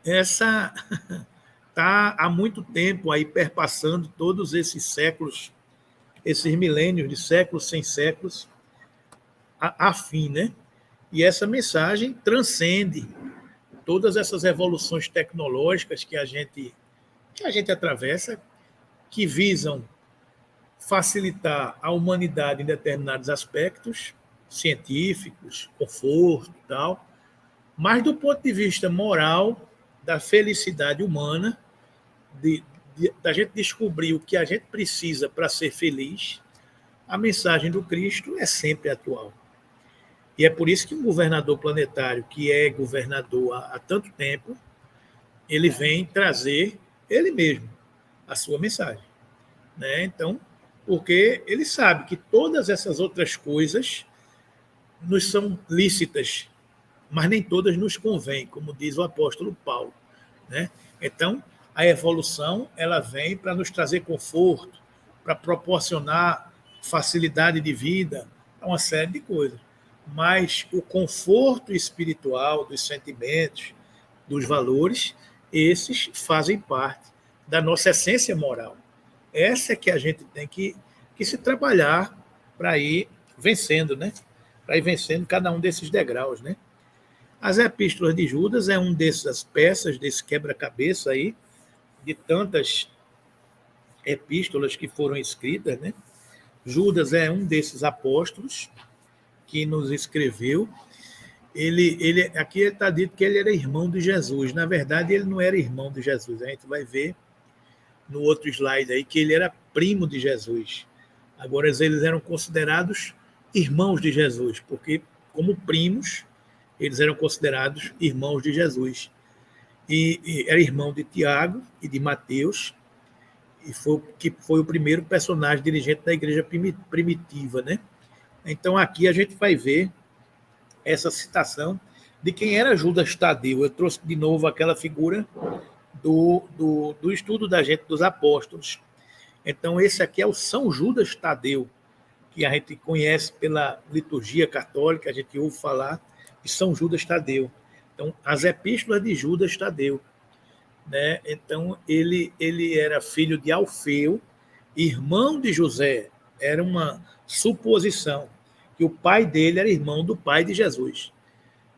essa está há muito tempo aí perpassando todos esses séculos, esses milênios de séculos sem séculos, a fim, né? E essa mensagem transcende todas essas evoluções tecnológicas que a gente atravessa, que visam facilitar a humanidade em determinados aspectos científicos, conforto e tal, mas do ponto de vista moral, da felicidade humana, da gente descobrir o que a gente precisa para ser feliz, a mensagem do Cristo é sempre atual. E é por isso que um governador planetário, que é governador há tanto tempo, ele vem trazer ele mesmo a sua mensagem. Né? Então, porque ele sabe que todas essas outras coisas nos são lícitas, mas nem todas nos convêm, como diz o apóstolo Paulo. Né? Então, a evolução ela vem para nos trazer conforto, para proporcionar facilidade de vida, uma série de coisas. Mas o conforto espiritual dos sentimentos, dos valores, esses fazem parte da nossa essência moral. Essa é que a gente tem que se trabalhar para ir vencendo, né? Para ir vencendo cada um desses degraus, né? As epístolas de Judas é uma dessas peças, desse quebra-cabeça aí, de tantas epístolas que foram escritas, né? Judas é um desses apóstolos que nos escreveu. Aqui está dito que ele era irmão de Jesus. Na verdade, ele não era irmão de Jesus. A gente vai ver no outro slide aí que ele era primo de Jesus. Agora, eles eram considerados irmãos de Jesus, porque, como primos, eles eram considerados irmãos de Jesus. E era irmão de Tiago e de Mateus, que foi o primeiro personagem dirigente da igreja primitiva. Né? Então, aqui a gente vai ver essa citação de quem era Judas Tadeu. Eu trouxe de novo aquela figura do estudo da gente dos apóstolos. Então, esse aqui é o São Judas Tadeu, que a gente conhece pela liturgia católica, a gente ouve falar de São Judas Tadeu. Então, as epístolas de Judas Tadeu. Né? Então, ele era filho de Alfeu, irmão de José. Era uma suposição que o pai dele era irmão do pai de Jesus.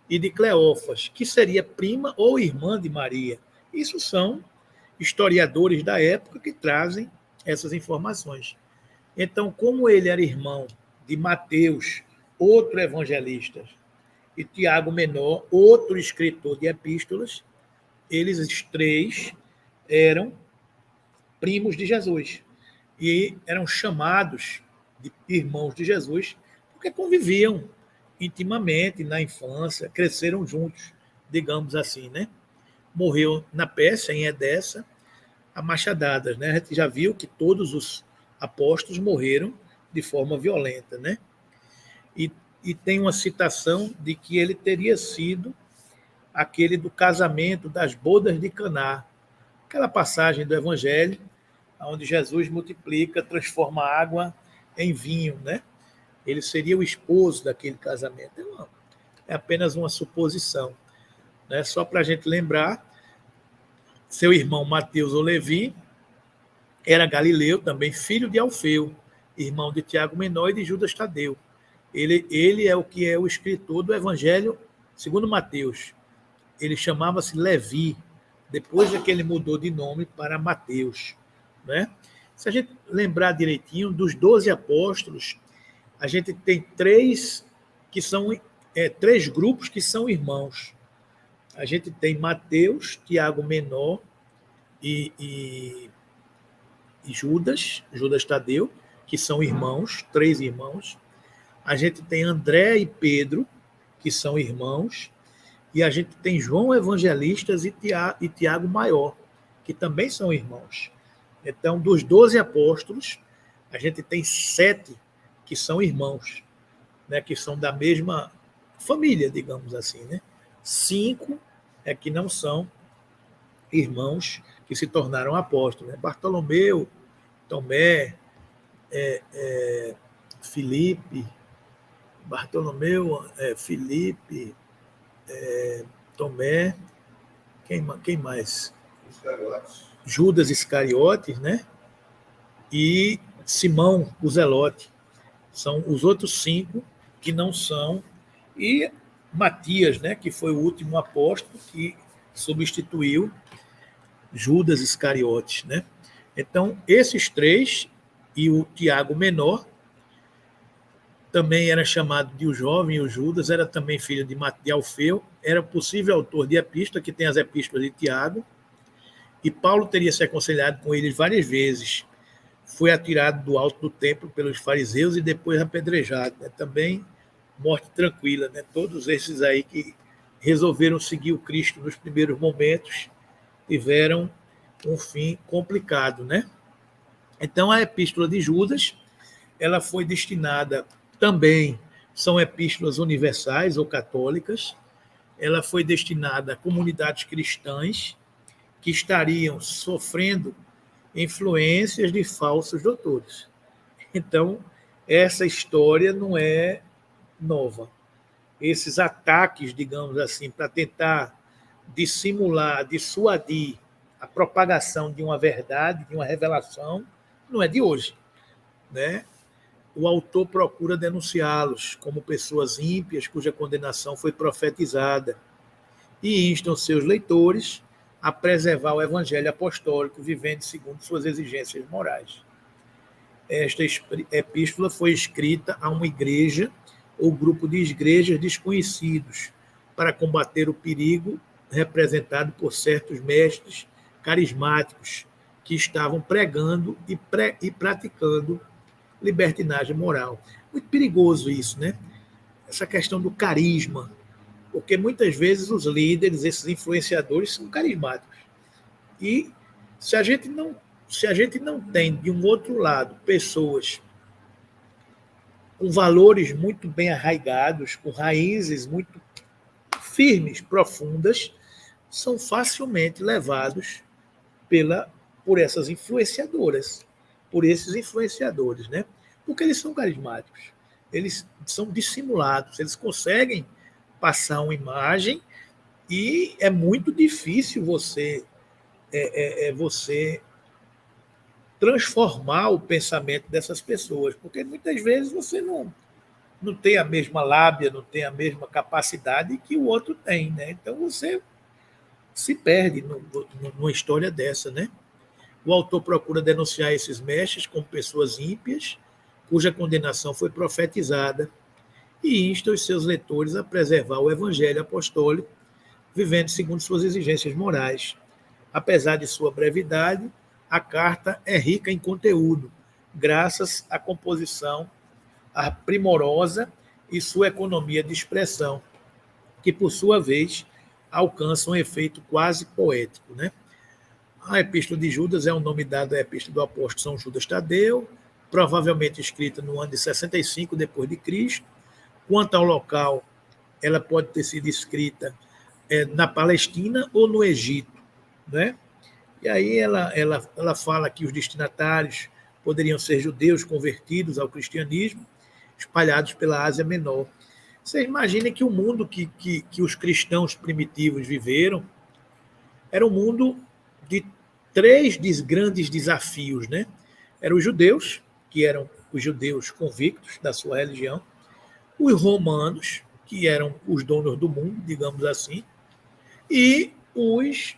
E de Cleófas, que seria prima ou irmã de Maria. Isso são historiadores da época que trazem essas informações. Então, como ele era irmão de Mateus, outro evangelista, e Tiago Menor, outro escritor de epístolas, eles três eram primos de Jesus e eram chamados de irmãos de Jesus porque conviviam intimamente na infância, cresceram juntos, digamos assim, né? Morreu na Pérsia, em Edessa, a machadadas, né? A gente já viu que todos os apóstolos morreram de forma violenta, né? E, e tem uma citação de que ele teria sido aquele do casamento das bodas de Caná, aquela passagem do Evangelho, onde Jesus multiplica, transforma a água em vinho, né? Ele seria o esposo daquele casamento. É apenas uma suposição, né? Só para a gente lembrar, seu irmão Mateus ou Levi era galileu, também filho de Alfeu, irmão de Tiago Menor e de Judas Tadeu. Ele é o que é o escritor do Evangelho segundo Mateus. Ele chamava-se Levi, depois é que ele mudou de nome para Mateus. Né? Se a gente lembrar direitinho, dos 12 apóstolos, a gente tem três grupos que são irmãos. A gente tem Mateus, Tiago Menor e Judas Tadeu, que são irmãos, 3 irmãos. A gente tem André e Pedro, que são irmãos. E a gente tem João Evangelistas e Tiago Maior, que também são irmãos. Então, dos 12 apóstolos, a gente tem 7 que são irmãos, né, que são da mesma família, digamos assim. Né? 5 é que não são irmãos que se tornaram apóstolos. Né? Bartolomeu, Tomé, Filipe, Bartolomeu, Filipe, Tomé Quem mais? Iscariotes. Judas Iscariotes, né? E Simão, o Zelote. São os outros 5 que não são. E Matias, né? Que foi o último apóstolo que substituiu Judas Iscariotes, né? Então, esses 3 e o Tiago menor, também era chamado de o jovem, o Judas, era também filho de Alfeu, era possível autor de epístola, que tem as epístolas de Tiago, e Paulo teria se aconselhado com eles várias vezes. Foi atirado do alto do templo pelos fariseus e depois apedrejado, né? Também morte tranquila, né? Todos esses aí que resolveram seguir o Cristo nos primeiros momentos tiveram um fim complicado, né? Então, a epístola de Judas, ela foi destinada também, são epístolas universais ou católicas, ela foi destinada a comunidades cristãs que estariam sofrendo influências de falsos doutores. Então, essa história não é nova. Esses ataques, digamos assim, para tentar dissimular, dissuadir a propagação de uma verdade, de uma revelação, não é de hoje, né? O autor procura denunciá-los como pessoas ímpias cuja condenação foi profetizada e instam seus leitores a preservar o evangelho apostólico, vivendo segundo suas exigências morais. Esta epístola foi escrita a uma igreja ou grupo de igrejas desconhecidos para combater o perigo representado por certos mestres carismáticos que estavam pregando e praticando libertinagem moral. Muito perigoso isso, né? Essa questão do carisma, porque muitas vezes os líderes, esses influenciadores, são carismáticos. E se a gente não tem, de um outro lado, pessoas com valores muito bem arraigados, com raízes muito firmes, profundas, são facilmente levados por essas influenciadoras, por esses influenciadores, né? Porque eles são carismáticos, eles são dissimulados, eles conseguem passar uma imagem e é muito difícil você transformar o pensamento dessas pessoas, porque muitas vezes você não tem a mesma lábia, não tem a mesma capacidade que o outro tem, né? Então você se perde numa história dessa, né? O autor procura denunciar esses mestres como pessoas ímpias, cuja condenação foi profetizada, e insta os seus leitores a preservar o evangelho apostólico, vivendo segundo suas exigências morais. Apesar de sua brevidade, a carta é rica em conteúdo, graças à composição primorosa e sua economia de expressão, que, por sua vez, alcança um efeito quase poético, né? A Epístola de Judas é o nome dado à Epístola do apóstolo São Judas Tadeu, provavelmente escrita no ano de 65 depois de Cristo. Quanto ao local, ela pode ter sido escrita na Palestina ou no Egito, né? E aí ela fala que os destinatários poderiam ser judeus convertidos ao cristianismo, espalhados pela Ásia Menor. Você imagina que o mundo que os cristãos primitivos viveram era um mundo de 3 grandes desafios, né? Eram os judeus, que eram os judeus convictos da sua religião, os romanos, que eram os donos do mundo, digamos assim, e os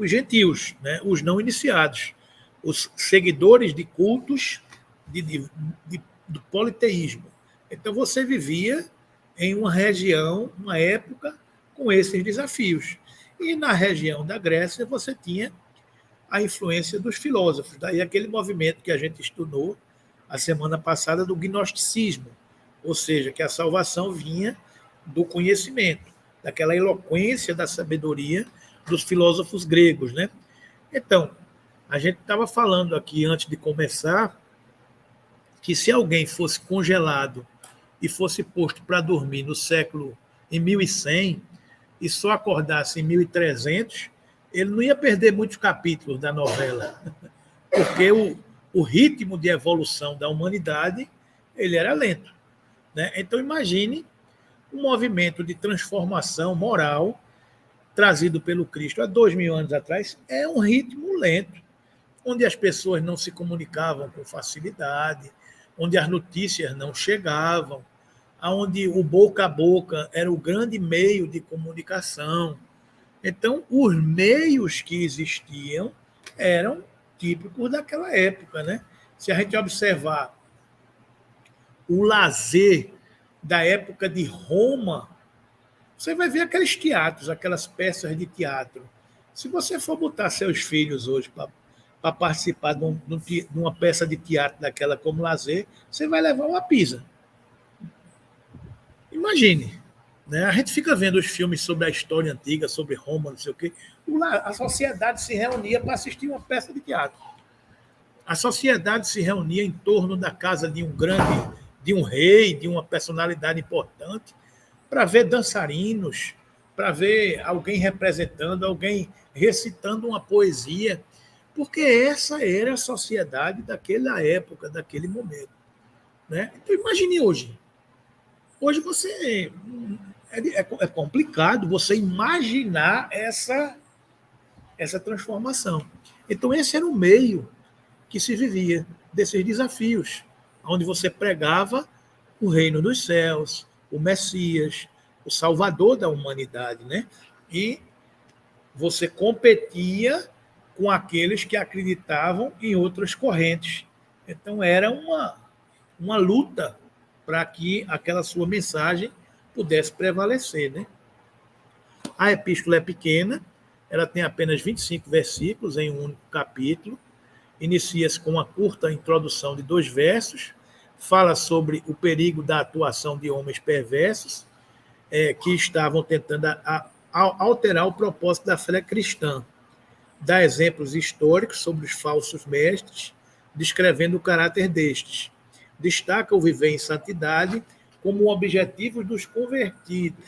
gentios, né? Os não iniciados, os seguidores de cultos do politeísmo. Então você vivia em uma região, uma época, com esses desafios. E na região da Grécia você tinha a influência dos filósofos, daí aquele movimento que a gente estudou a semana passada do gnosticismo, ou seja, que a salvação vinha do conhecimento, daquela eloquência da sabedoria dos filósofos gregos, né? Então, a gente estava falando aqui antes de começar que se alguém fosse congelado e fosse posto para dormir em 1100 e só acordasse em 1300, ele não ia perder muitos capítulos da novela, porque o ritmo de evolução da humanidade ele era lento, né? Então imagine um movimento de transformação moral trazido pelo Cristo há 2.000 anos atrás, é um ritmo lento, onde as pessoas não se comunicavam com facilidade, onde as notícias não chegavam, onde o boca a boca era o grande meio de comunicação. Então, os meios que existiam eram típicos daquela época, né? Se a gente observar o lazer da época de Roma, você vai ver aqueles teatros, aquelas peças de teatro. Se você for botar seus filhos hoje para participar de uma peça de teatro daquela como lazer, você vai levar uma pizza. Imagine. Né? A gente fica vendo os filmes sobre a história antiga, sobre Roma, não sei o quê. A sociedade se reunia para assistir uma peça de teatro. A sociedade se reunia em torno da casa de um rei, de uma personalidade importante, para ver dançarinos, para ver alguém representando, alguém recitando uma poesia, porque essa era a sociedade daquela época, daquele momento. Né? Então, imagine hoje. Hoje você é complicado você imaginar essa transformação. Então, esse era o meio que se vivia desses desafios, onde você pregava o reino dos céus, o Messias, o Salvador da humanidade, né? E você competia com aqueles que acreditavam em outras correntes. Então, era uma luta para que aquela sua mensagem pudesse prevalecer, né? A epístola é pequena, ela tem apenas 25 versículos em um único capítulo, inicia-se com uma curta introdução de 2 versos, fala sobre o perigo da atuação de homens perversos que estavam tentando alterar o propósito da fé cristã. Dá exemplos históricos sobre os falsos mestres, descrevendo o caráter destes. Destaca o viver em santidade como o objetivo dos convertidos.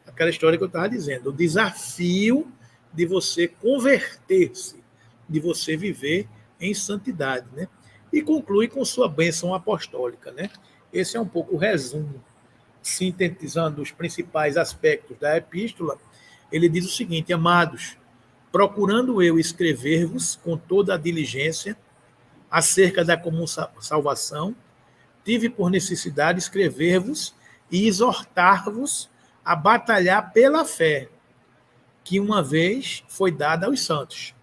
Aquela história que eu estava dizendo, o desafio de você converter-se, de você viver em santidade, né? E conclui com sua bênção apostólica, né? Esse é um pouco o resumo, sintetizando os principais aspectos da epístola. Ele diz o seguinte: amados, procurando eu escrever-vos com toda a diligência acerca da comum salvação, tive por necessidade escrever-vos e exortar-vos a batalhar pela fé, que uma vez foi dada aos santos.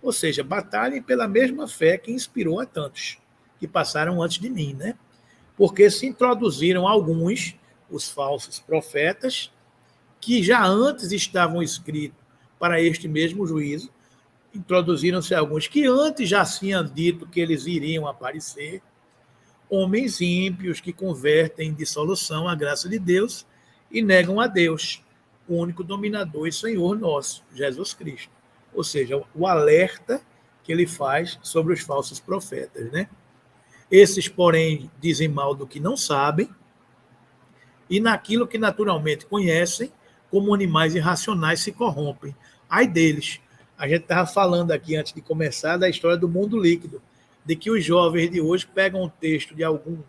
Ou seja, batalhem pela mesma fé que inspirou a tantos que passaram antes de mim, né? Porque se introduziram alguns, os falsos profetas, que já antes estavam escritos para este mesmo juízo, introduziram-se alguns que antes já tinham dito que eles iriam aparecer, homens ímpios que convertem em dissolução a graça de Deus e negam a Deus, o único dominador e Senhor nosso, Jesus Cristo. Ou seja, o alerta que ele faz sobre os falsos profetas, né? Esses, porém, dizem mal do que não sabem e naquilo que naturalmente conhecem, como animais irracionais se corrompem. Ai deles. A gente estava falando aqui, antes de começar, da história do mundo líquido, de que os jovens de hoje pegam um texto de algum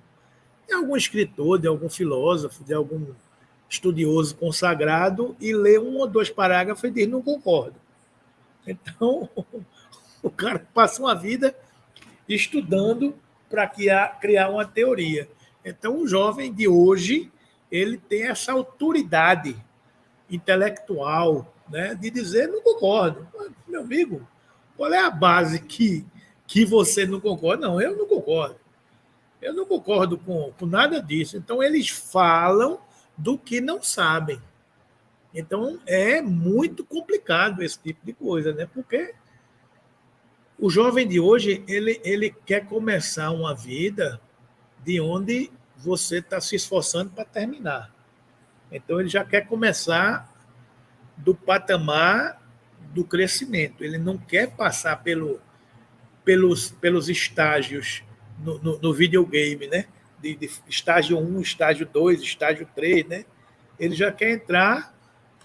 escritor, de algum filósofo, de algum estudioso consagrado e lê 1 ou 2 parágrafos e diz: não concordo. Então, o cara passa uma vida estudando para criar uma teoria. Então, o jovem de hoje, ele tem essa autoridade intelectual, né, de dizer: não concordo. Meu amigo, qual é a base que você não concorda? Não, eu não concordo. Eu não concordo com nada disso. Então, eles falam do que não sabem. Então, é muito complicado esse tipo de coisa, né? Porque o jovem de hoje, ele quer começar uma vida de onde você está se esforçando para terminar. Então, ele já quer começar do patamar do crescimento. Ele não quer passar pelos estágios no videogame, né? De estágio 1, estágio 2, estágio 3, né? Ele já quer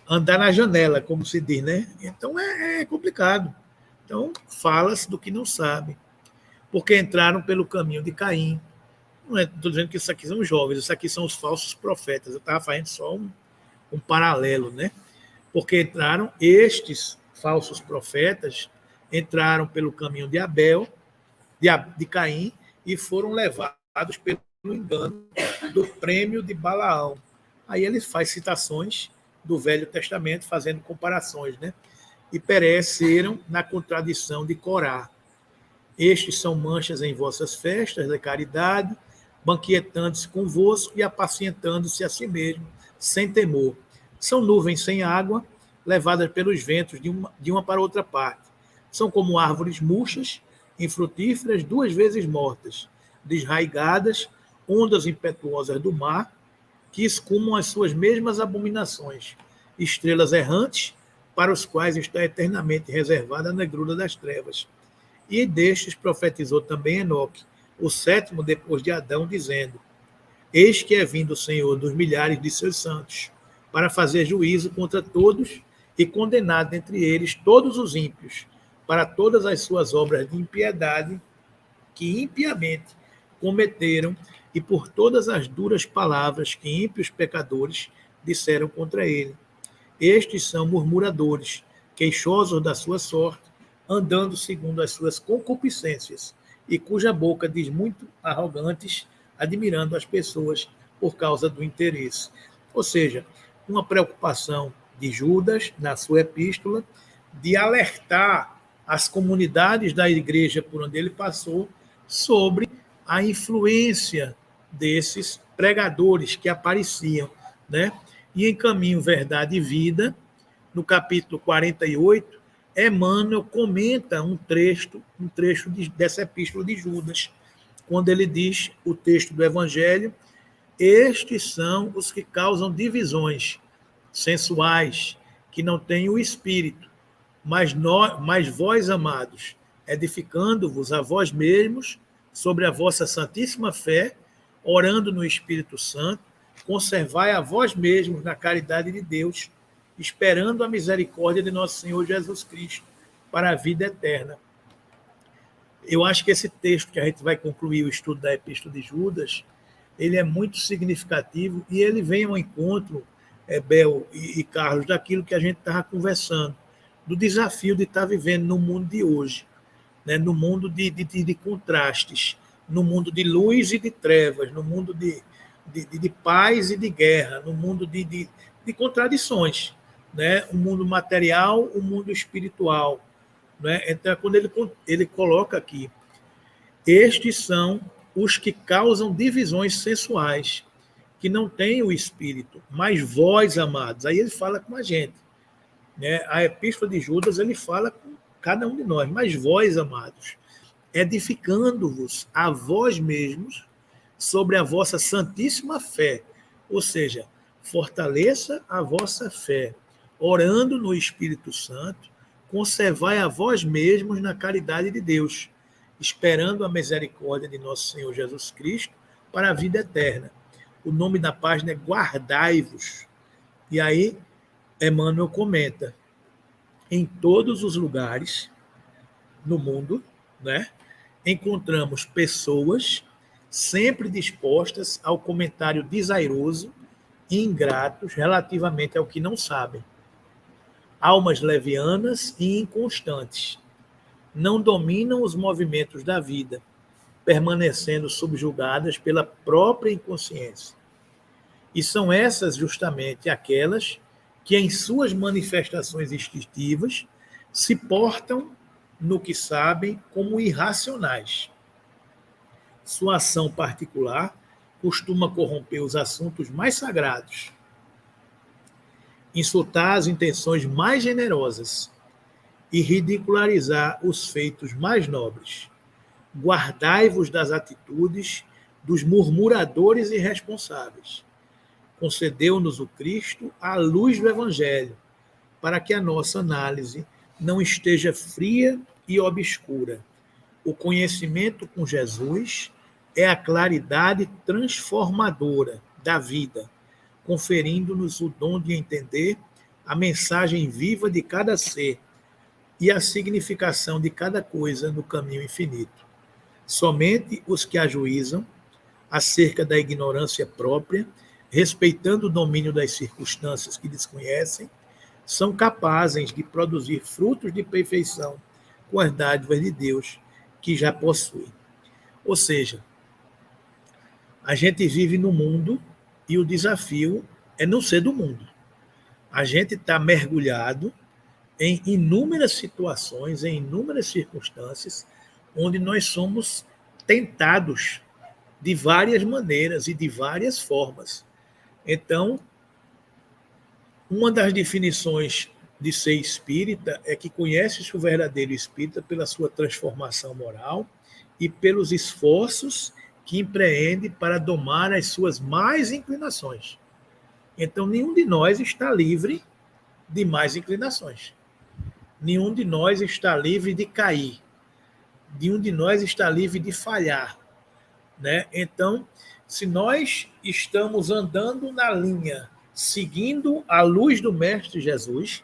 andar na janela, como se diz, né? Então é complicado. Então fala-se do que não sabe, porque entraram pelo caminho de Caim. Não estou dizendo que isso aqui são os jovens, isso aqui são os falsos profetas. Eu estava fazendo só um paralelo, né? porque entraram estes falsos profetas, entraram pelo caminho de Abel, de Caim, e foram levados pelo engano do prêmio de Balaão. Aí ele faz citações do Velho Testamento, fazendo comparações, né? E pereceram na contradição de Corá. Estes são manchas em vossas festas da caridade, banquetando-se convosco e apacientando-se a si mesmo, sem temor. São nuvens sem água, levadas pelos ventos de uma para outra parte. São como árvores murchas, infrutíferas, 2 vezes mortas, desraigadas, ondas impetuosas do mar, que escumam as suas mesmas abominações, estrelas errantes, para os quais está eternamente reservada a negrura das trevas. E destes profetizou também Enoque, o 7º depois de Adão, dizendo: Eis que é vindo o Senhor dos milhares de seus santos, para fazer juízo contra todos e condenar dentre eles todos os ímpios, para todas as suas obras de impiedade que impiamente cometeram e por todas as duras palavras que ímpios pecadores disseram contra ele. Estes são murmuradores, queixosos da sua sorte, andando segundo as suas concupiscências, e cuja boca diz muito arrogantes, admirando as pessoas por causa do interesse. Ou seja, uma preocupação de Judas, na sua epístola, de alertar as comunidades da igreja por onde ele passou sobre a influência desses pregadores que apareciam, né? E em Caminho, Verdade e Vida, no capítulo 48, Emmanuel comenta um trecho dessa epístola de Judas, quando ele diz, o texto do Evangelho: estes são os que causam divisões sensuais, que não têm o Espírito, mas vós, amados, edificando-vos a vós mesmos sobre a vossa santíssima fé, orando no Espírito Santo, conservai a vós mesmos na caridade de Deus, esperando a misericórdia de nosso Senhor Jesus Cristo para a vida eterna. Eu acho que esse texto que a gente vai concluir o estudo da Epístola de Judas, ele é muito significativo e ele vem ao encontro, Bel e Carlos, daquilo que a gente estava conversando, do desafio de estar vivendo no mundo de hoje, né? No mundo de contrastes, no mundo de luz e de trevas, no mundo de paz e de guerra, no mundo de contradições, né? O mundo material, o mundo espiritual, né? Então, quando ele coloca aqui, estes são os que causam divisões sensuais, que não têm o Espírito, mas vós, amados, aí ele fala com a gente, né? A Epístola de Judas, ele fala com cada um de nós, mas vós, amados, edificando-vos a vós mesmos sobre a vossa santíssima fé, ou seja, fortaleça a vossa fé, orando no Espírito Santo, conservai a vós mesmos na caridade de Deus, esperando a misericórdia de nosso Senhor Jesus Cristo para a vida eterna. O nome da página é Guardai-vos. E aí, Emmanuel comenta: em todos os lugares no mundo, né, encontramos pessoas sempre dispostas ao comentário desairoso e ingratos relativamente ao que não sabem. Almas levianas e inconstantes. Não dominam os movimentos da vida, permanecendo subjugadas pela própria inconsciência. E são essas justamente aquelas que, em suas manifestações instintivas, se portam no que sabem como irracionais. Sua ação particular costuma corromper os assuntos mais sagrados, insultar as intenções mais generosas e ridicularizar os feitos mais nobres. Guardai-vos das atitudes dos murmuradores irresponsáveis. Concedeu-nos o Cristo à luz do Evangelho, para que a nossa análise não esteja fria e obscura. O conhecimento com Jesus é a claridade transformadora da vida, conferindo-nos o dom de entender a mensagem viva de cada ser e a significação de cada coisa no caminho infinito. Somente os que ajuizam acerca da ignorância própria, respeitando o domínio das circunstâncias que desconhecem, são capazes de produzir frutos de perfeição com as dádivas de Deus que já possuem. Ou seja, a gente vive no mundo e o desafio é não ser do mundo. A gente está mergulhado em inúmeras situações, em inúmeras circunstâncias, onde nós somos tentados de várias maneiras e de várias formas. Então, uma das definições de ser espírita é que conhece o verdadeiro espírita pela sua transformação moral e pelos esforços que empreende para domar as suas más inclinações. Então, nenhum de nós está livre de más inclinações. Nenhum de nós está livre de cair. Nenhum de nós está livre de falhar. Né? Então, se nós estamos andando na linha, seguindo a luz do Mestre Jesus,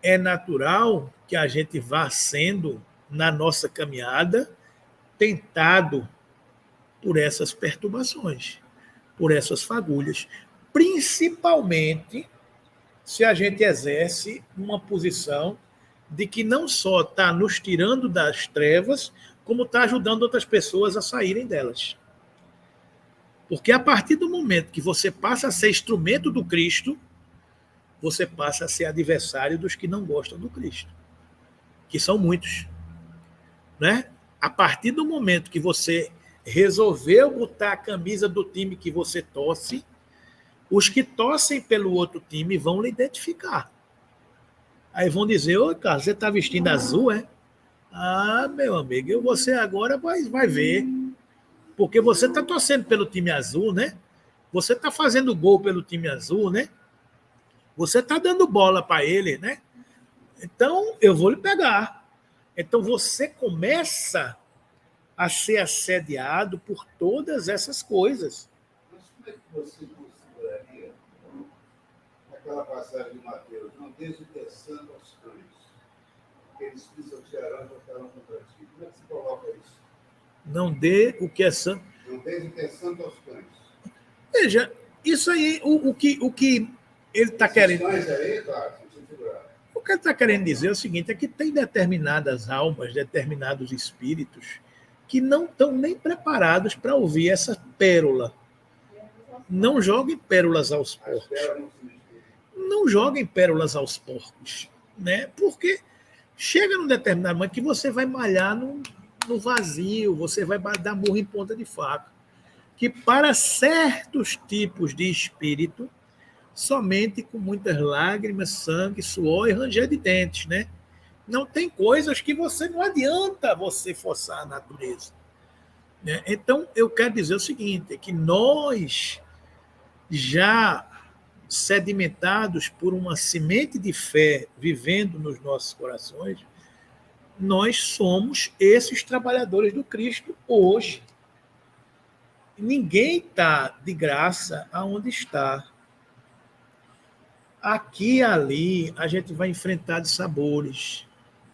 é natural que a gente vá sendo, na nossa caminhada, tentado por essas perturbações, por essas fagulhas, principalmente se a gente exerce uma posição de que não só está nos tirando das trevas, como está ajudando outras pessoas a saírem delas. Porque a partir do momento que você passa a ser instrumento do Cristo, você passa a ser adversário dos que não gostam do Cristo, que são muitos. Né? A partir do momento que você resolveu botar a camisa do time que você torce, os que torcem pelo outro time vão lhe identificar. Aí vão dizer, ô, cara, você está vestindo azul, é? Ah, meu amigo, você agora vai ver. Porque você está torcendo pelo time azul, né? Você está fazendo gol pelo time azul, né? Você está dando bola para ele, né? Então, eu vou lhe pegar. Então, você começa a ser assediado por todas essas coisas. Mas como é que você consideraria aquela passagem de Mateus? Não deixe de ter santo aos cães, porque eles pisotearão e voltarão contra ti. Como é que você coloca isso? Não dê o que é santo. Não deixe de ter santo aos cães. Veja, isso aí, o que ele está querendo. Cães aí, claro, sem segurar. O que ele está querendo dizer é o seguinte: é que tem determinadas almas, determinados espíritos, que não estão nem preparados para ouvir essa pérola. Não joguem pérolas aos porcos. Não joguem pérolas aos porcos. Né? Porque chega num determinado momento que você vai malhar no vazio, você vai dar murro em ponta de faca. Que para certos tipos de espírito, somente com muitas lágrimas, sangue, suor e ranger de dentes, né? Não tem coisas que você não adianta você forçar a natureza. Né? Então, eu quero dizer o seguinte, é que nós, já sedimentados por uma semente de fé vivendo nos nossos corações, nós somos esses trabalhadores do Cristo hoje. Ninguém está de graça aonde está. Aqui e ali a gente vai enfrentar dissabores.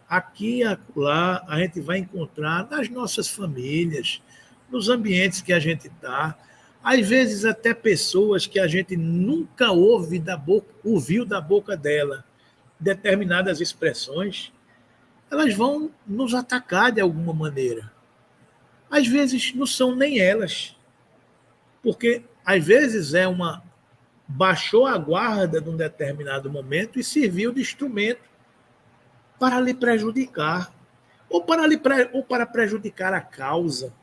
Aqui e acolá a gente vai encontrar nas nossas famílias, nos ambientes que a gente está, às vezes até pessoas que a gente nunca ouviu da boca dela determinadas expressões, elas vão nos atacar de alguma maneira. Às vezes não são nem elas, porque às vezes baixou a guarda num determinado momento e serviu de instrumento para lhe prejudicar, ou para prejudicar a causa.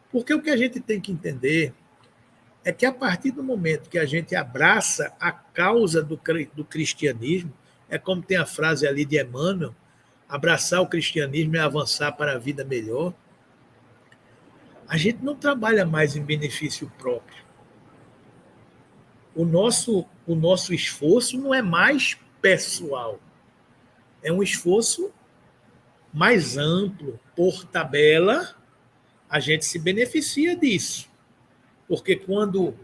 Porque o que a gente tem que entender é que a partir do momento que a gente abraça a causa do cristianismo, é como tem a frase ali de Emmanuel, abraçar o cristianismo é avançar para a vida melhor, a gente não trabalha mais em benefício próprio. O nosso esforço não é mais pessoal, é um esforço mais amplo. Por tabela, a gente se beneficia disso. Porque quando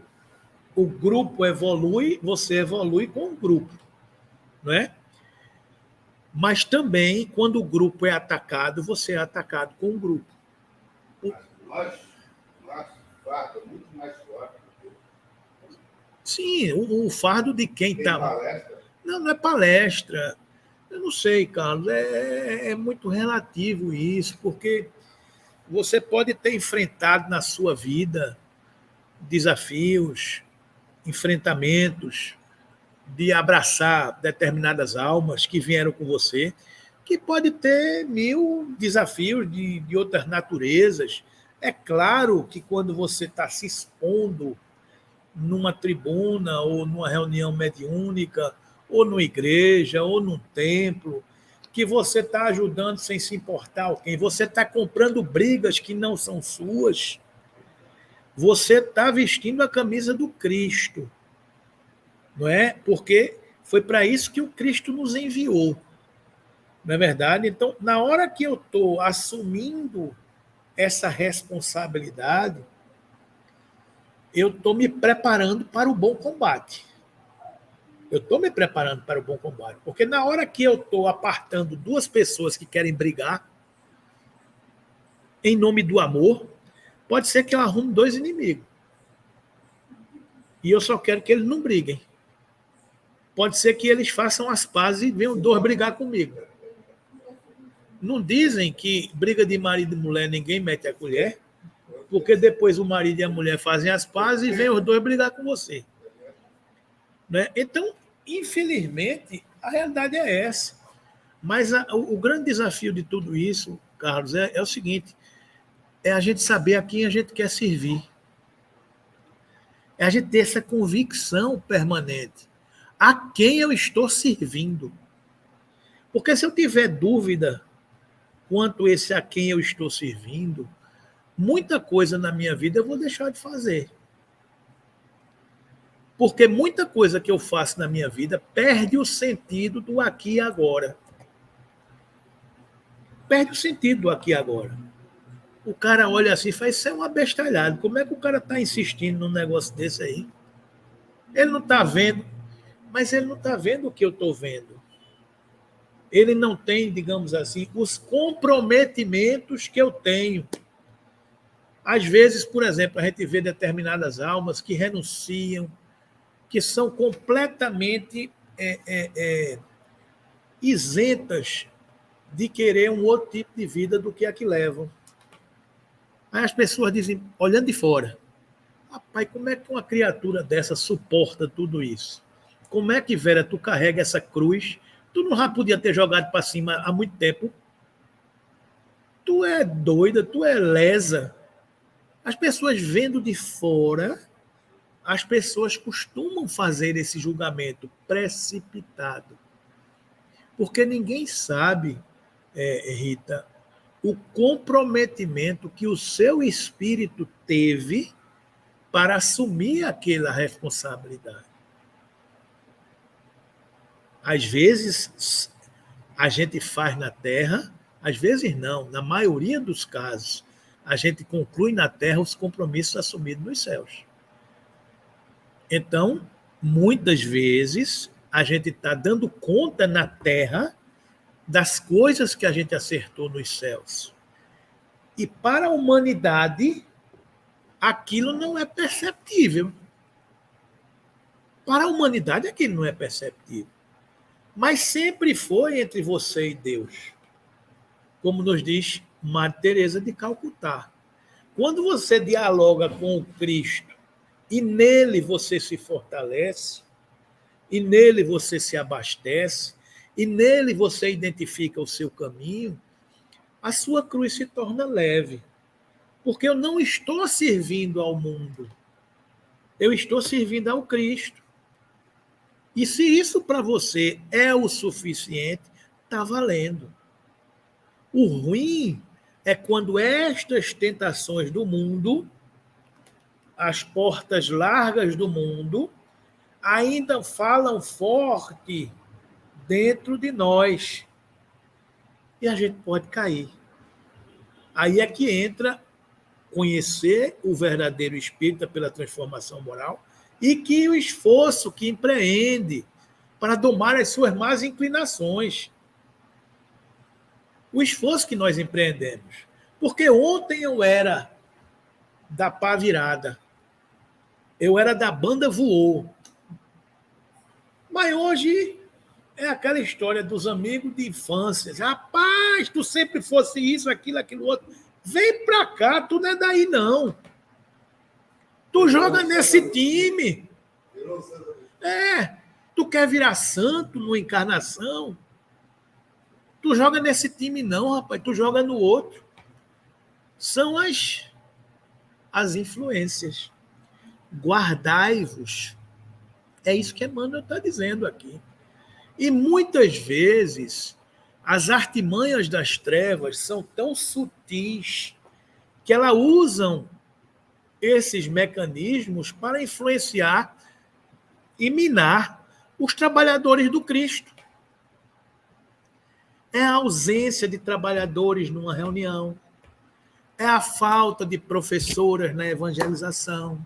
o grupo evolui, você evolui com o grupo. Não é? Mas também, quando o grupo é atacado, você é atacado com o grupo. Mas nosso fardo é muito mais forte. Sim, o fardo de quem está... Não, não é palestra. Eu não sei, Carlos, é muito relativo isso, porque você pode ter enfrentado na sua vida desafios, enfrentamentos, de abraçar determinadas almas que vieram com você, que pode ter mil desafios de outras naturezas. É claro que quando você está se expondo numa tribuna ou numa reunião mediúnica, ou numa igreja, ou num templo, que você está ajudando sem se importar alguém, você está comprando brigas que não são suas, você está vestindo a camisa do Cristo, não é? Porque foi para isso que o Cristo nos enviou, não é verdade? Então, na hora que eu estou assumindo essa responsabilidade, eu estou me preparando para o bom combate. Eu estou me preparando para o bom combate. Porque na hora que eu estou apartando duas pessoas que querem brigar, em nome do amor, pode ser que eu arrume dois inimigos. E eu só quero que eles não briguem. Pode ser que eles façam as pazes e venham dois brigar comigo. Não dizem que briga de marido e mulher ninguém mete a colher, porque depois o marido e a mulher fazem as pazes e vêm os dois brigar com você. Né? Então, infelizmente, a realidade é essa. Mas o grande desafio de tudo isso, Carlos, é o seguinte: é a gente saber a quem a gente quer servir. É a gente ter essa convicção permanente. A quem eu estou servindo. Porque se eu tiver dúvida quanto a quem eu estou servindo, muita coisa na minha vida eu vou deixar de fazer. Porque muita coisa que eu faço na minha vida perde o sentido do aqui e agora. Perde o sentido do aqui e agora. O cara olha assim e faz, isso é um abestalhado. Como é que o cara está insistindo num negócio desse aí? Ele não está vendo, mas ele não está vendo o que eu estou vendo. Ele não tem, digamos assim, os comprometimentos que eu tenho. Às vezes, por exemplo, a gente vê determinadas almas que renunciam, que são completamente isentas de querer um outro tipo de vida do que a que levam. Aí as pessoas dizem, olhando de fora, rapaz, como é que uma criatura dessa suporta tudo isso? Como é que, Vera, tu carrega essa cruz? Tu não já podia ter jogado para cima há muito tempo? Tu é doida, tu é lesa. As pessoas vendo de fora, as pessoas costumam fazer esse julgamento precipitado. Porque ninguém sabe, Rita, o comprometimento que o seu espírito teve para assumir aquela responsabilidade. Às vezes, a gente faz na Terra, às vezes não, na maioria dos casos, a gente conclui na Terra os compromissos assumidos nos céus. Então, muitas vezes, a gente está dando conta na Terra das coisas que a gente acertou nos céus. E para a humanidade, aquilo não é perceptível. Para a humanidade, aquilo não é perceptível. Mas sempre foi entre você e Deus. Como nos diz Madre Teresa de Calcutá. Quando você dialoga com o Cristo e nele você se fortalece, e nele você se abastece, e nele você identifica o seu caminho, a sua cruz se torna leve. Porque eu não estou servindo ao mundo, eu estou servindo ao Cristo. E se isso para você é o suficiente, está valendo. O ruim é quando estas tentações do mundo, as portas largas do mundo, ainda falam forte dentro de nós. E a gente pode cair. Aí é que entra conhecer o verdadeiro espírita pela transformação moral e que o esforço que empreende para domar as suas más inclinações. O esforço que nós empreendemos. Porque ontem eu era da pá virada, eu era da banda voou. Mas hoje É aquela história dos amigos de infância. Rapaz, tu sempre fosse isso, aquilo outro. Vem pra cá, tu não é daí, não. Tu joga nesse time. É. Tu quer virar santo numa encarnação? Tu joga nesse time, não, rapaz. Tu joga no outro. São as influências. Guardai-vos. É isso que Emmanuel está dizendo aqui. E muitas vezes as artimanhas das trevas são tão sutis que elas usam esses mecanismos para influenciar e minar os trabalhadores do Cristo. É a ausência de trabalhadores numa reunião, é a falta de professoras na evangelização,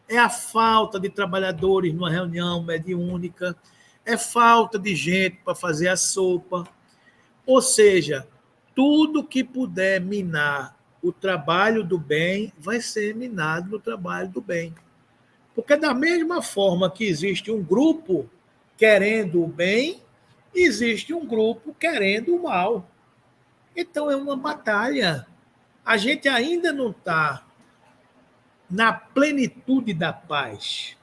é a falta de trabalhadores numa reunião mediúnica, é falta de gente para fazer a sopa. Ou seja, tudo que puder minar o trabalho do bem vai ser minado no trabalho do bem. Porque da mesma forma que existe um grupo querendo o bem, existe um grupo querendo o mal. Então é uma batalha. A gente ainda não está na plenitude da paz.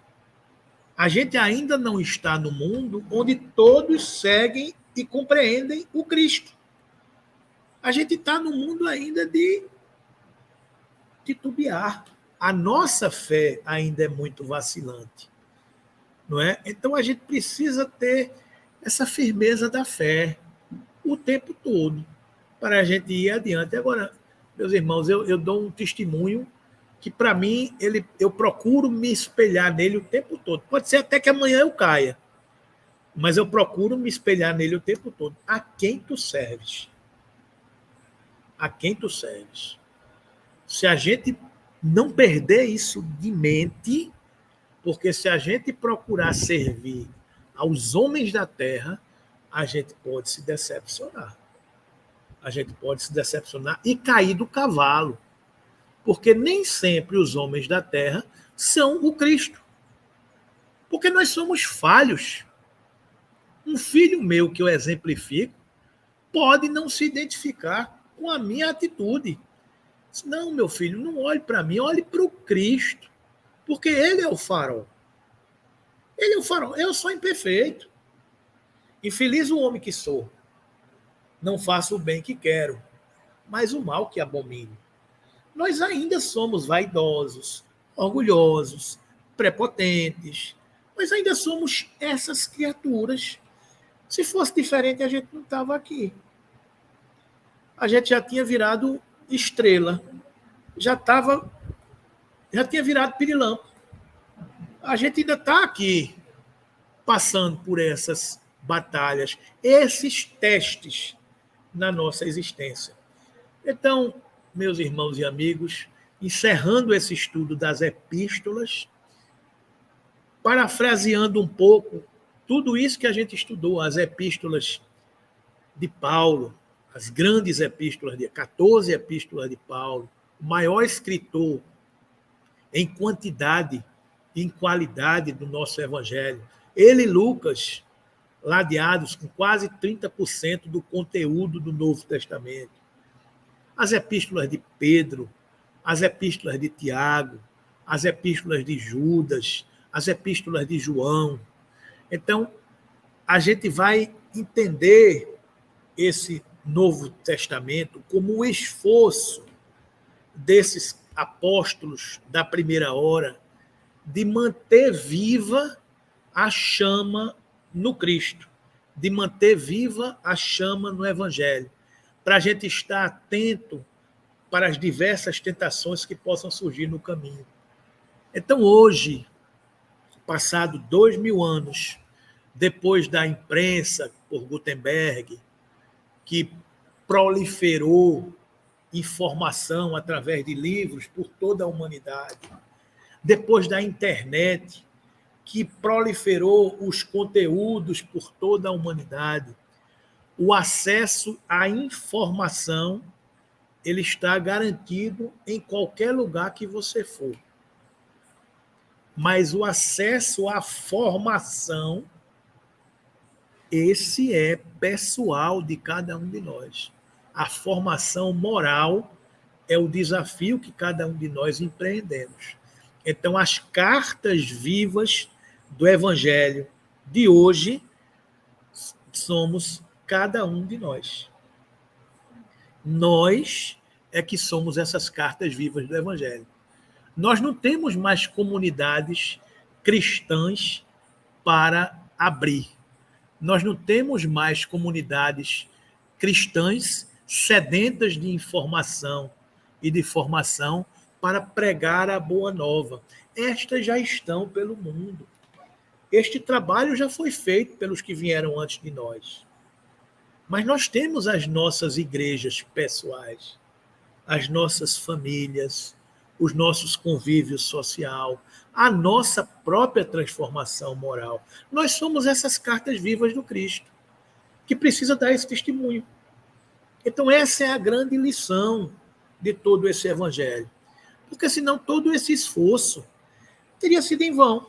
A gente ainda não está no mundo onde todos seguem e compreendem o Cristo. A gente está no mundo ainda de titubear. A nossa fé ainda é muito vacilante, não é? Então a gente precisa ter essa firmeza da fé o tempo todo para a gente ir adiante. Agora, meus irmãos, eu dou um testemunho que, para mim, eu procuro me espelhar nele o tempo todo. Pode ser até que amanhã eu caia, mas eu procuro me espelhar nele o tempo todo. A quem tu serves? A quem tu serves? Se a gente não perder isso de mente, porque se a gente procurar servir aos homens da terra, a gente pode se decepcionar. A gente pode se decepcionar e cair do cavalo. Porque nem sempre os homens da terra são o Cristo. Porque nós somos falhos. Um filho meu que eu exemplifico pode não se identificar com a minha atitude. Não, meu filho, não olhe para mim, olhe para o Cristo. Porque ele é o farol. Ele é o farol. Eu sou imperfeito. Infeliz o homem que sou. Não faço o bem que quero, mas o mal que abomino. Nós ainda somos vaidosos, orgulhosos, prepotentes. Nós ainda somos essas criaturas. Se fosse diferente, a gente não estava aqui. A gente já tinha virado estrela. Já tinha virado pirilampo. A gente ainda está aqui, passando por essas batalhas, esses testes na nossa existência. Então, meus irmãos e amigos, encerrando esse estudo das epístolas, parafraseando um pouco tudo isso que a gente estudou, as epístolas de Paulo, as grandes epístolas, 14 epístolas de Paulo, o maior escritor em quantidade e em qualidade do nosso evangelho. Ele e Lucas, ladeados com quase 30% do conteúdo do Novo Testamento. As epístolas de Pedro, as epístolas de Tiago, as epístolas de Judas, as epístolas de João. Então, a gente vai entender esse Novo Testamento como o esforço desses apóstolos da primeira hora de manter viva a chama no Cristo, de manter viva a chama no Evangelho, para a gente estar atento para as diversas tentações que possam surgir no caminho. Então, hoje, passado 2000 anos, depois da imprensa por Gutenberg, que proliferou informação através de livros por toda a humanidade, depois da internet, que proliferou os conteúdos por toda a humanidade, o acesso à informação ele está garantido em qualquer lugar que você for. Mas o acesso à formação, esse é pessoal de cada um de nós. A formação moral é o desafio que cada um de nós empreendemos. Então, as cartas vivas do Evangelho de hoje somos cada um de nós. Nós é que somos essas cartas vivas do Evangelho. Nós não temos mais comunidades cristãs para abrir. Nós não temos mais comunidades cristãs sedentas de informação e de formação para pregar a boa nova. Estas já estão pelo mundo. Este trabalho já foi feito pelos que vieram antes de nós. Mas nós temos as nossas igrejas pessoais, as nossas famílias, os nossos convívios social, a nossa própria transformação moral. Nós somos essas cartas vivas do Cristo, que precisa dar esse testemunho. Então, essa é a grande lição de todo esse evangelho. Porque senão todo esse esforço teria sido em vão.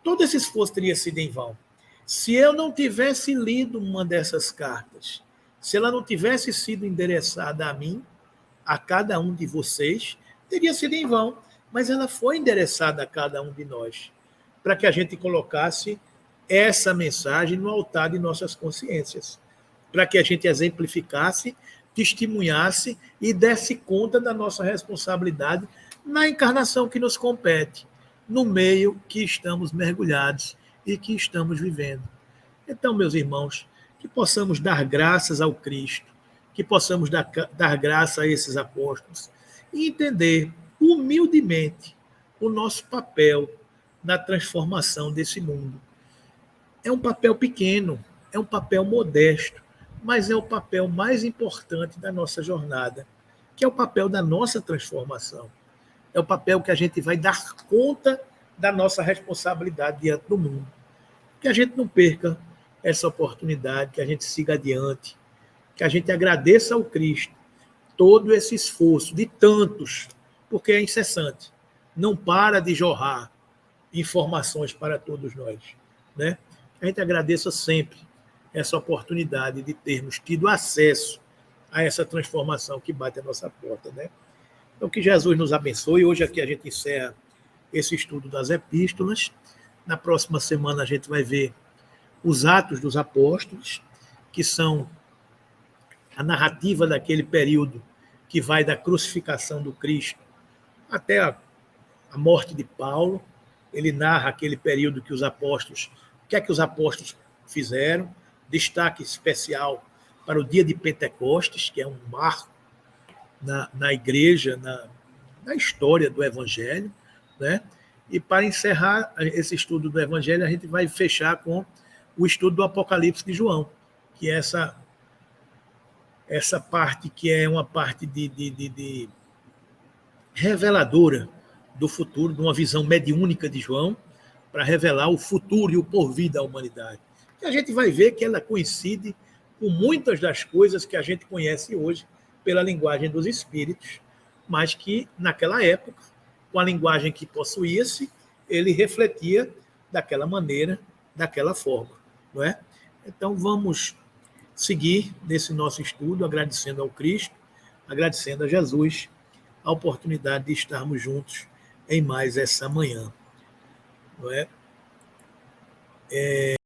Todo esse esforço teria sido em vão. Se eu não tivesse lido uma dessas cartas, se ela não tivesse sido endereçada a mim, a cada um de vocês, teria sido em vão. Mas ela foi endereçada a cada um de nós, para que a gente colocasse essa mensagem no altar de nossas consciências, para que a gente exemplificasse, testemunhasse e desse conta da nossa responsabilidade na encarnação que nos compete, no meio que estamos mergulhados e que estamos vivendo. Então, meus irmãos, que possamos dar graças ao Cristo, que possamos dar graça a esses apóstolos e entender humildemente o nosso papel na transformação desse mundo. É um papel pequeno, é um papel modesto, mas é o papel mais importante da nossa jornada, que é o papel da nossa transformação. É o papel que a gente vai dar conta da nossa responsabilidade diante do mundo. Que a gente não perca essa oportunidade, que a gente siga adiante, que a gente agradeça ao Cristo todo esse esforço de tantos, porque é incessante, não para de jorrar informações para todos nós, né? A gente agradeça sempre essa oportunidade de termos tido acesso a essa transformação que bate à nossa porta, né? Então, que Jesus nos abençoe. Hoje aqui a gente encerra esse estudo das epístolas. Na próxima semana a gente vai ver os Atos dos Apóstolos, que são a narrativa daquele período que vai da crucificação do Cristo até a morte de Paulo. Ele narra aquele período que os apóstolos, o que é que os apóstolos fizeram, destaque especial para o dia de Pentecostes, que é um marco na igreja, na história do Evangelho, né? E para encerrar esse estudo do Evangelho, a gente vai fechar com o estudo do Apocalipse de João, que é essa parte que é uma parte de reveladora do futuro, de uma visão mediúnica de João, para revelar o futuro e o porvir da humanidade. E a gente vai ver que ela coincide com muitas das coisas que a gente conhece hoje pela linguagem dos espíritos, mas que, naquela época, com a linguagem que possuía-se, ele refletia daquela maneira, daquela forma, não é? Então, vamos seguir nesse nosso estudo, agradecendo ao Cristo, agradecendo a Jesus a oportunidade de estarmos juntos em mais essa manhã, não é?